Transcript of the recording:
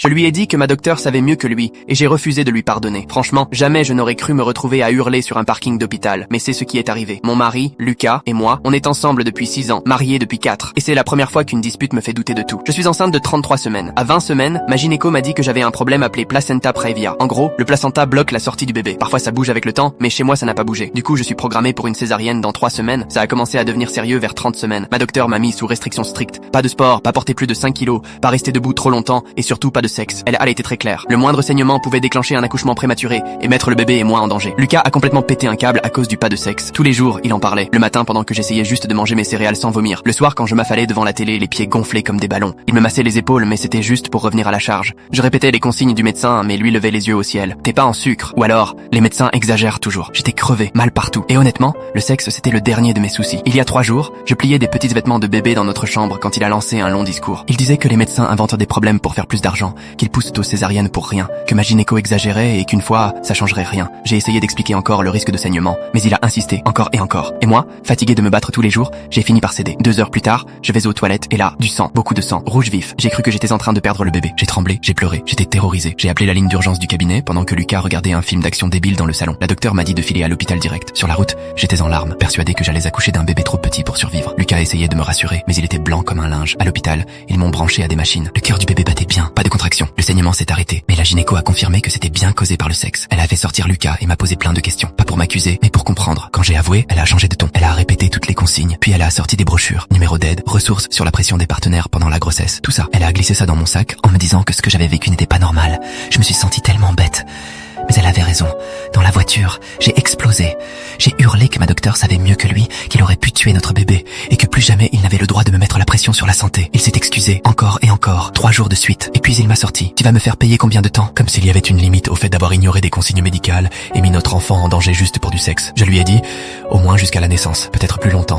Je lui ai dit que ma docteure savait mieux que lui, et j'ai refusé de lui pardonner. Franchement, jamais je n'aurais cru me retrouver à hurler sur un parking d'hôpital. Mais c'est ce qui est arrivé. Mon mari, Lucas, et moi, on est ensemble depuis 6 ans, mariés depuis 4. Et c'est la première fois qu'une dispute me fait douter de tout. Je suis enceinte de 33 semaines. À 20 semaines, ma gynéco m'a dit que j'avais un problème appelé placenta praevia. En gros, le placenta bloque la sortie du bébé. Parfois ça bouge avec le temps, mais chez moi ça n'a pas bougé. Du coup, je suis programmée pour une césarienne dans 3 semaines. Ça a commencé à devenir sérieux vers 30 semaines. Ma docteure m'a mis sous restriction stricte. Pas de sport, pas porter plus de 5 kilos, pas rester debout trop longtemps, et surtout pas de sexe. Elle a été très claire. Le moindre saignement pouvait déclencher un accouchement prématuré et mettre le bébé et moi en danger. Lucas a complètement pété un câble à cause du pas de sexe. Tous les jours, il en parlait. Le matin, pendant que j'essayais juste de manger mes céréales sans vomir. Le soir, quand je m'affalais devant la télé, les pieds gonflés comme des ballons. Il me massait les épaules, mais c'était juste pour revenir à la charge. Je répétais les consignes du médecin, mais lui levait les yeux au ciel. T'es pas en sucre. Ou alors, les médecins exagèrent toujours. J'étais crevé, mal partout. Et honnêtement, le sexe, c'était le dernier de mes soucis. Il y a 3 jours, je pliais des petits vêtements de bébé dans notre chambre quand il a lancé un long discours. Il disait que les médecins inventent des problèmes pour faire plus d'argent, qu'ils poussent aux césariennes pour rien, que ma gynéco exagérait et qu'une fois, ça changerait rien. J'ai essayé d'expliquer encore le risque de saignement, mais il a insisté encore et encore. Et moi, fatigué de me battre tous les jours, j'ai fini par céder. 2 heures plus tard, je vais aux toilettes et là, du sang, beaucoup de sang, rouge vif. J'ai cru que j'étais en train de perdre le bébé. J'ai tremblé, j'ai pleuré, j'étais terrorisé. J'ai appelé la ligne d'urgence du cabinet pendant que Lucas regardait un film d'action débile dans le salon. La docteure m'a dit de filer à l'hôpital direct. Sur la route, j'étais en larmes, persuadé que j'allais accoucher d'un bébé trop petit pour survivre. Lucas essayait de me rassurer, mais il était blanc comme un linge. À l'hôpital, ils m'ont branché à des machines. Le cœur du bébé battait bien, pas de contraction. Le saignement s'est arrêté, mais la gynéco a confirmé que c'était bien causé par le sexe. Elle a fait sortir Lucas et m'a posé plein de questions. Pas pour m'accuser, mais pour comprendre. Quand j'ai avoué, elle a changé de ton. Elle a répété toutes les consignes, puis elle a sorti des brochures, numéro d'aide, ressources sur la pression des partenaires pendant la grossesse. Tout ça. Elle a glissé ça dans mon sac en me disant que ce que j'avais vécu n'était pas normal. Je me suis sentie tellement bête. Mais elle avait raison. Dans la voiture, j'ai explosé. J'ai hurlé que ma docteure savait mieux que lui, qu'il aurait pu tuer notre bébé, et que plus jamais il n'avait le droit de me mettre la pression sur la santé. Il s'est excusé, encore et encore, 3 jours de suite. Et puis il m'a sorti. Tu vas me faire payer combien de temps? Comme s'il y avait une limite au fait d'avoir ignoré des consignes médicales et mis notre enfant en danger juste pour du sexe. Je lui ai dit, au moins jusqu'à la naissance, peut-être plus longtemps.